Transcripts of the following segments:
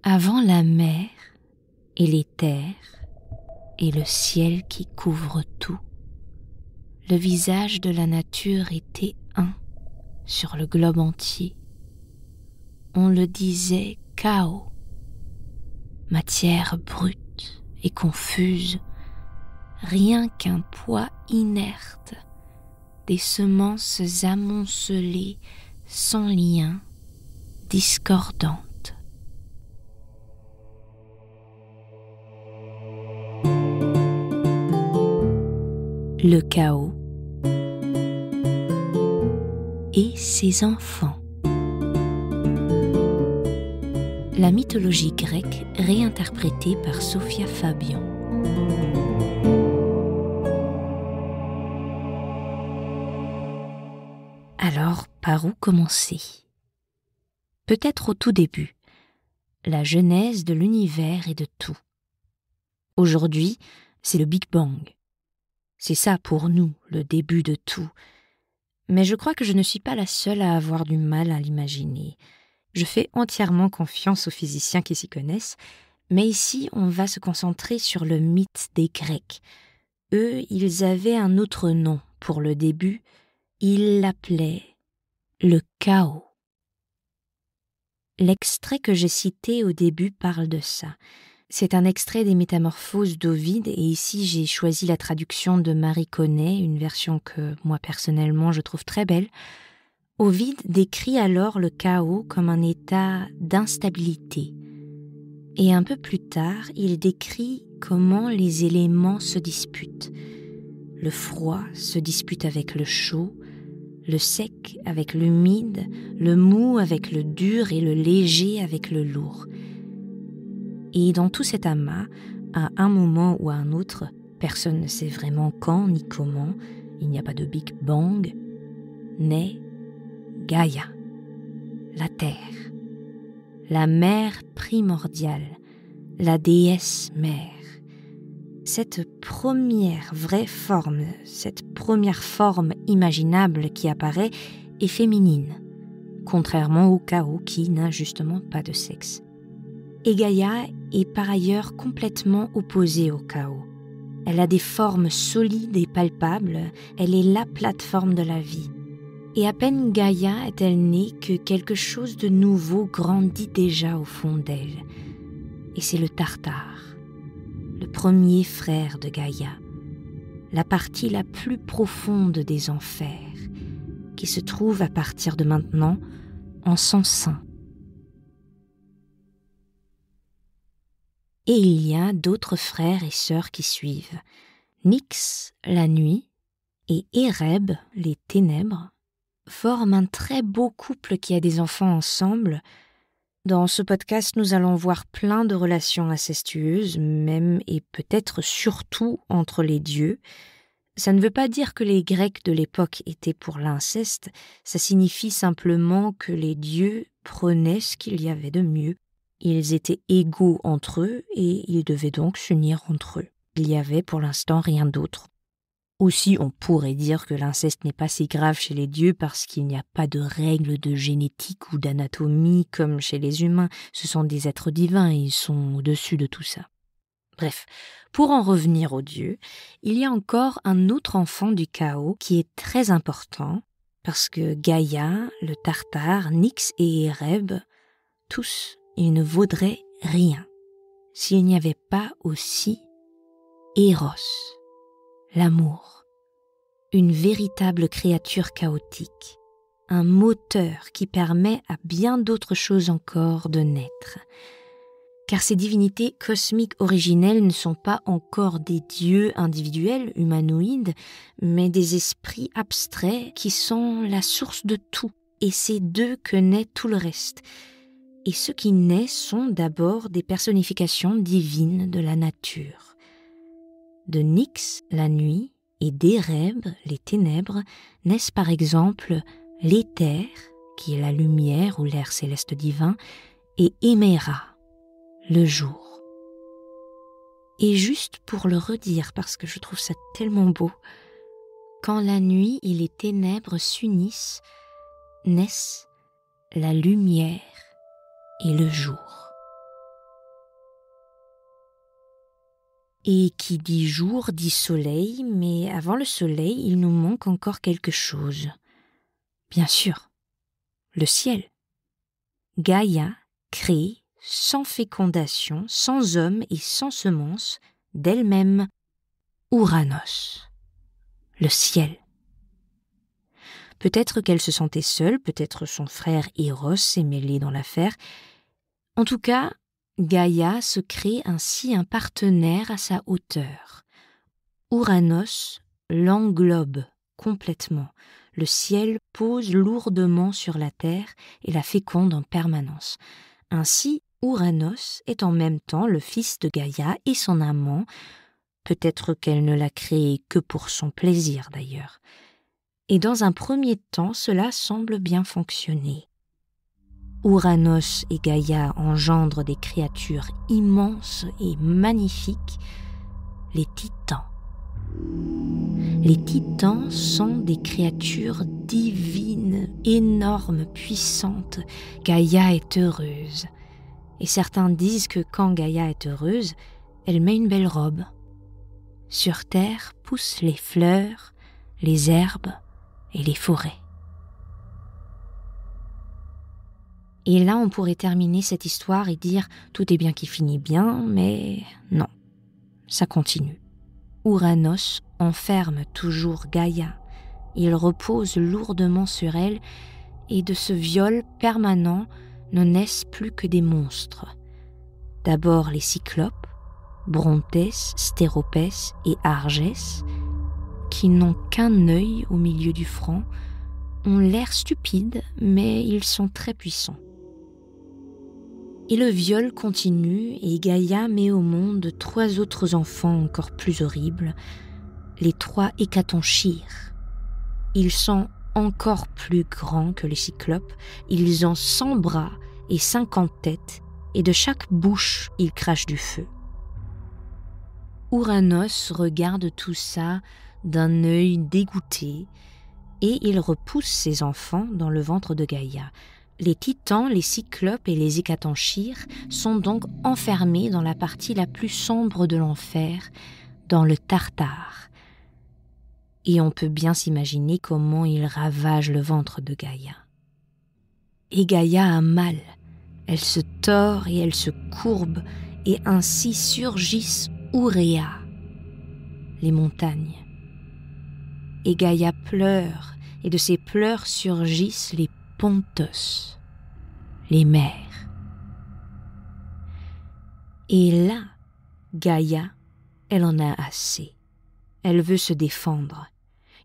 Avant la mer et les terres et le ciel qui couvre tout, le visage de la nature était un sur le globe entier. On le disait chaos, matière brute et confuse, rien qu'un poids inerte, des semences amoncelées, sans lien, discordantes. Le chaos et ses enfants. La mythologie grecque réinterprétée par Sophia Fabian. Alors, par où commencer ? Peut-être au tout début, la genèse de l'univers et de tout. Aujourd'hui, c'est le Big Bang. C'est ça pour nous, le début de tout. Mais je crois que je ne suis pas la seule à avoir du mal à l'imaginer. Je fais entièrement confiance aux physiciens qui s'y connaissent, mais ici, on va se concentrer sur le mythe des Grecs. Eux, ils avaient un autre nom pour le début. Ils l'appelaient le chaos. L'extrait que j'ai cité au début parle de ça. C'est un extrait des Métamorphoses d'Ovide et ici j'ai choisi la traduction de Marie Connet, une version que moi personnellement je trouve très belle. Ovide décrit alors le chaos comme un état d'instabilité. Et un peu plus tard, il décrit comment les éléments se disputent. Le froid se dispute avec le chaud, le sec avec l'humide, le mou avec le dur et le léger avec le lourd. Et dans tout cet amas, à un moment ou à un autre, personne ne sait vraiment quand ni comment, il n'y a pas de Big Bang, naît Gaïa, la terre, la mère primordiale, la déesse mère. Cette première vraie forme, cette première forme imaginable qui apparaît est féminine, contrairement au chaos qui n'a justement pas de sexe. Et Gaïa est par ailleurs complètement opposée au chaos. Elle a des formes solides et palpables, elle est la plateforme de la vie. Et à peine Gaïa est-elle née que quelque chose de nouveau grandit déjà au fond d'elle. Et c'est le Tartare, le premier frère de Gaïa, la partie la plus profonde des enfers, qui se trouve à partir de maintenant en son sein. Et il y a d'autres frères et sœurs qui suivent. Nyx, la nuit, et Éreb, les ténèbres, forment un très beau couple qui a des enfants ensemble. Dans ce podcast, nous allons voir plein de relations incestueuses, même et peut-être surtout entre les dieux. Ça ne veut pas dire que les Grecs de l'époque étaient pour l'inceste, ça signifie simplement que les dieux prenaient ce qu'il y avait de mieux. Ils étaient égaux entre eux et ils devaient donc s'unir entre eux. Il y avait pour l'instant rien d'autre. Aussi, on pourrait dire que l'inceste n'est pas si grave chez les dieux parce qu'il n'y a pas de règles de génétique ou d'anatomie comme chez les humains. Ce sont des êtres divins et ils sont au-dessus de tout ça. Bref, pour en revenir aux dieux, il y a encore un autre enfant du chaos qui est très important parce que Gaïa, le Tartare, Nyx et Éreb, tous, ils ne vaudraient rien s'il n'y avait pas aussi Eros, l'amour, une véritable créature chaotique, un moteur qui permet à bien d'autres choses encore de naître. Car ces divinités cosmiques originelles ne sont pas encore des dieux individuels, humanoïdes, mais des esprits abstraits qui sont la source de tout. Et c'est d'eux que naît tout le reste. Et ce qui naît sont d'abord des personnifications divines de la nature. De Nyx, la nuit, et d'Éreb, les ténèbres, naissent par exemple l'éther, qui est la lumière ou l'air céleste divin, et Héméra, le jour. Et juste pour le redire, parce que je trouve ça tellement beau, quand la nuit et les ténèbres s'unissent, naissent la lumière et le jour. Et qui dit jour dit soleil, mais avant le soleil, il nous manque encore quelque chose. Bien sûr, le ciel. Gaïa crée, sans fécondation, sans homme et sans semence, d'elle-même, Ouranos, le ciel. Peut-être qu'elle se sentait seule, peut-être son frère Eros s'est mêlé dans l'affaire. En tout cas, Gaïa se crée ainsi un partenaire à sa hauteur. Ouranos l'englobe complètement. Le ciel pose lourdement sur la terre et la féconde en permanence. Ainsi, Ouranos est en même temps le fils de Gaïa et son amant. Peut-être qu'elle ne l'a créé que pour son plaisir d'ailleurs. Et dans un premier temps, cela semble bien fonctionner. Ouranos et Gaïa engendrent des créatures immenses et magnifiques, les titans. Les titans sont des créatures divines, énormes, puissantes. Gaïa est heureuse. Et certains disent que quand Gaïa est heureuse, elle met une belle robe. Sur terre poussent les fleurs, les herbes et les forêts. Et là, on pourrait terminer cette histoire et dire « tout est bien qui finit bien », mais non, ça continue. Ouranos enferme toujours Gaïa. Il repose lourdement sur elle et de ce viol permanent ne naissent plus que des monstres. D'abord les cyclopes, Brontès, Stéropès et Argès, qui n'ont qu'un œil au milieu du front, ont l'air stupides, mais ils sont très puissants. Et le viol continue et Gaïa met au monde 3 autres enfants encore plus horribles, les 3 hécatonchires. Ils sont encore plus grands que les cyclopes, ils ont 100 bras et 50 têtes, et de chaque bouche ils crachent du feu. Ouranos regarde tout ça d'un œil dégoûté, et il repousse ses enfants dans le ventre de Gaïa. Les titans, les cyclopes et les hécatonchires sont donc enfermés dans la partie la plus sombre de l'enfer, dans le Tartare. Et on peut bien s'imaginer comment ils ravagent le ventre de Gaïa. Et Gaïa a mal. Elle se tord et elle se courbe, et ainsi surgissent Ouréa, les montagnes. Et Gaïa pleure, et de ses pleurs surgissent les Pontos, les mers. Et là, Gaïa, elle en a assez. Elle veut se défendre.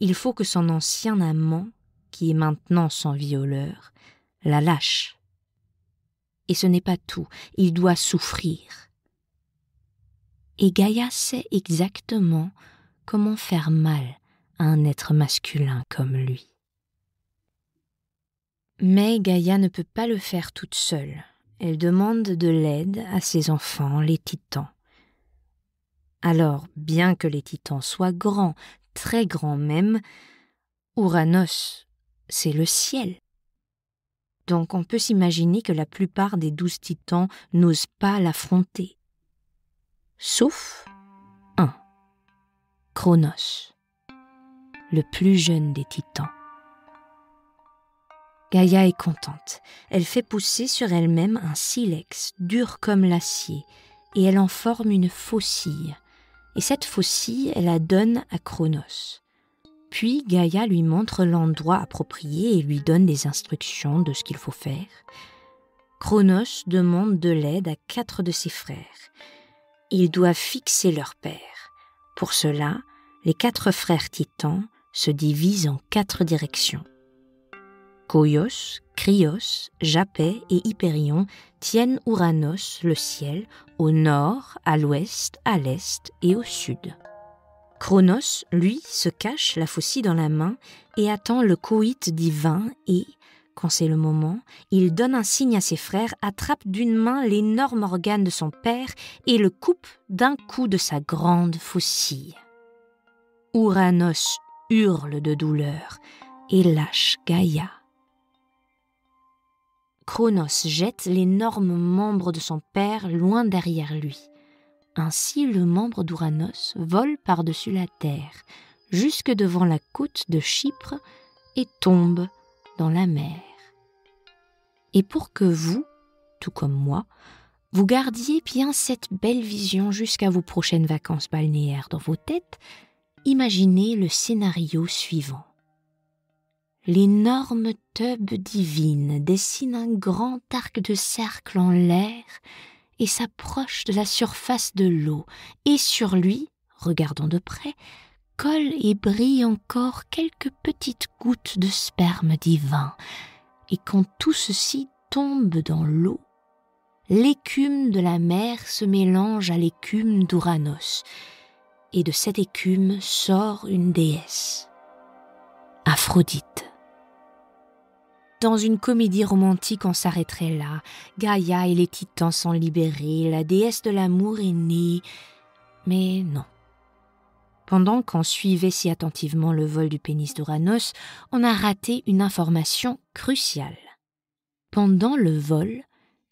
Il faut que son ancien amant, qui est maintenant son violeur, la lâche. Et ce n'est pas tout, il doit souffrir. Et Gaïa sait exactement comment faire mal à un être masculin comme lui. Mais Gaïa ne peut pas le faire toute seule. Elle demande de l'aide à ses enfants, les titans. Alors, bien que les titans soient grands, très grands même, Ouranos, c'est le ciel. Donc on peut s'imaginer que la plupart des 12 titans n'osent pas l'affronter. Sauf un, Cronos, le plus jeune des titans. Gaïa est contente. Elle fait pousser sur elle-même un silex, dur comme l'acier, et elle en forme une faucille. Et cette faucille, elle la donne à Cronos. Puis Gaïa lui montre l'endroit approprié et lui donne des instructions de ce qu'il faut faire. Cronos demande de l'aide à 4 de ses frères. Ils doivent fixer leur père. Pour cela, les 4 frères titans se divisent en 4 directions. Koios, Krios, Japet et Hyperion tiennent Ouranos, le ciel, au nord, à l'ouest, à l'est et au sud. Cronos, lui, se cache la faucille dans la main et attend le coït divin et, quand c'est le moment, il donne un signe à ses frères, attrape d'une main l'énorme organe de son père et le coupe d'un coup de sa grande faucille. Ouranos hurle de douleur et lâche Gaïa. Cronos jette l'énorme membre de son père loin derrière lui. Ainsi, le membre d'Ouranos vole par-dessus la terre, jusque devant la côte de Chypre, et tombe dans la mer. Et pour que vous, tout comme moi, vous gardiez bien cette belle vision jusqu'à vos prochaines vacances balnéaires dans vos têtes, imaginez le scénario suivant. L'énorme tube divine dessine un grand arc de cercle en l'air et s'approche de la surface de l'eau, et sur lui, regardant de près, colle et brille encore quelques petites gouttes de sperme divin, et quand tout ceci tombe dans l'eau, l'écume de la mer se mélange à l'écume d'Ouranos, et de cette écume sort une déesse, Aphrodite. Dans une comédie romantique, on s'arrêterait là. Gaïa et les titans sont libérés, la déesse de l'amour est née. Mais non. Pendant qu'on suivait si attentivement le vol du pénis d'Ouranos, on a raté une information cruciale. Pendant le vol,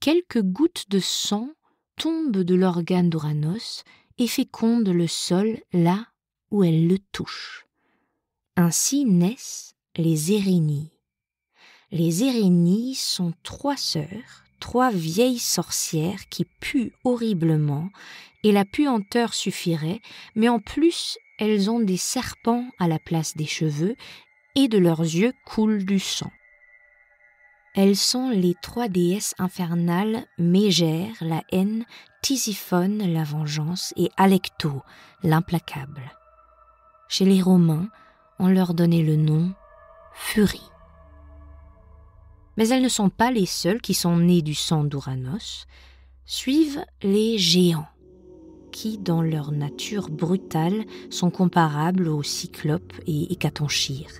quelques gouttes de sang tombent de l'organe d'Ouranos et fécondent le sol là où elles le touchent. Ainsi naissent les Érénies. Les Érénies sont 3 sœurs, 3 vieilles sorcières qui puent horriblement, et la puanteur suffirait, mais en plus, elles ont des serpents à la place des cheveux, et de leurs yeux coule du sang. Elles sont les 3 déesses infernales Mégère, la haine, Tisiphone, la vengeance, et Alecto, l'implacable. Chez les Romains, on leur donnait le nom Furie. Mais elles ne sont pas les seules qui sont nées du sang d'Ouranos. Suivent les géants, qui, dans leur nature brutale, sont comparables aux cyclopes et hécatonchires.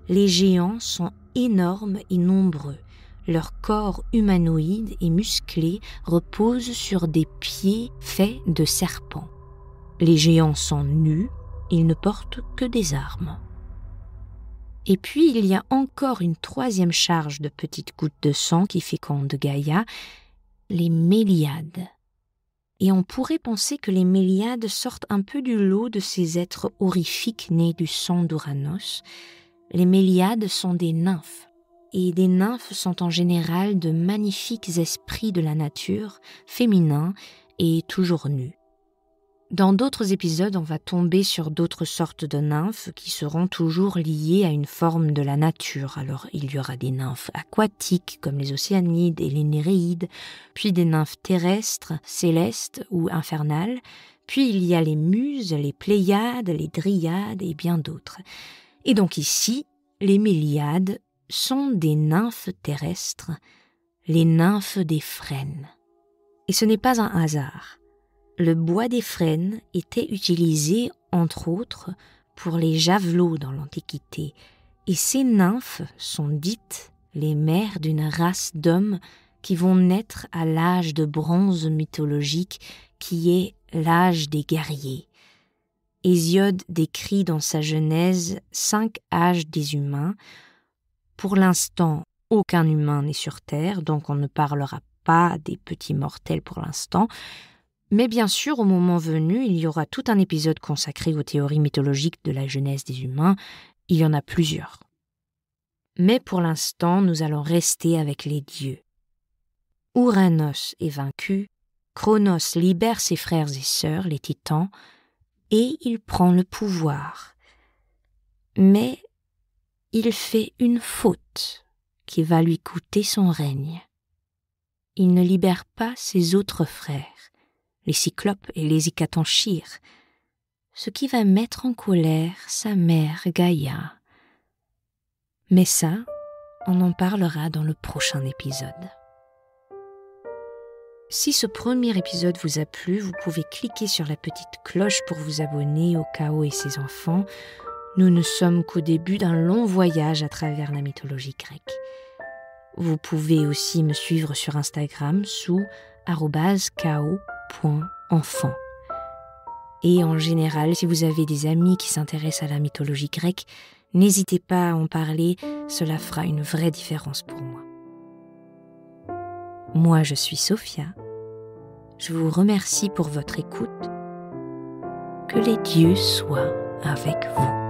Les géants sont énormes et nombreux. Leur corps humanoïde et musclé repose sur des pieds faits de serpents. Les géants sont nus, ils ne portent que des armes. Et puis il y a encore une 3e charge de petites gouttes de sang qui fécondent Gaïa, les Méliades. Et on pourrait penser que les Méliades sortent un peu du lot de ces êtres horrifiques nés du sang d'Ouranos. Les Méliades sont des nymphes, et des nymphes sont en général de magnifiques esprits de la nature, féminins et toujours nus. Dans d'autres épisodes, on va tomber sur d'autres sortes de nymphes qui seront toujours liées à une forme de la nature. Alors, il y aura des nymphes aquatiques comme les océanides et les néréides, puis des nymphes terrestres, célestes ou infernales, puis il y a les muses, les pléiades, les dryades et bien d'autres. Et donc ici, les Méliades sont des nymphes terrestres, les nymphes des frênes. Et ce n'est pas un hasard. Le bois des frênes était utilisé, entre autres, pour les javelots dans l'Antiquité, et ces nymphes sont dites les mères d'une race d'hommes qui vont naître à l'âge de bronze mythologique, qui est l'âge des guerriers. Hésiode décrit dans sa Genèse 5 âges des humains. Pour l'instant, aucun humain n'est sur Terre, donc on ne parlera pas des petits mortels pour l'instant. Mais bien sûr, au moment venu, il y aura tout un épisode consacré aux théories mythologiques de la genèse des humains. Il y en a plusieurs. Mais pour l'instant, nous allons rester avec les dieux. Ouranos est vaincu, Cronos libère ses frères et sœurs, les titans, et il prend le pouvoir. Mais il fait une faute qui va lui coûter son règne. Il ne libère pas ses autres frères, les cyclopes et les hécatonchires, ce qui va mettre en colère sa mère Gaïa. Mais ça, on en parlera dans le prochain épisode. Si ce premier épisode vous a plu, vous pouvez cliquer sur la petite cloche pour vous abonner au Chaos et ses enfants. Nous ne sommes qu'au début d'un long voyage à travers la mythologie grecque. Vous pouvez aussi me suivre sur Instagram sous @chaos.enfant. Et en général, si vous avez des amis qui s'intéressent à la mythologie grecque, n'hésitez pas à en parler, cela fera une vraie différence pour moi. Moi, je suis Sophia. Je vous remercie pour votre écoute. Que les dieux soient avec vous.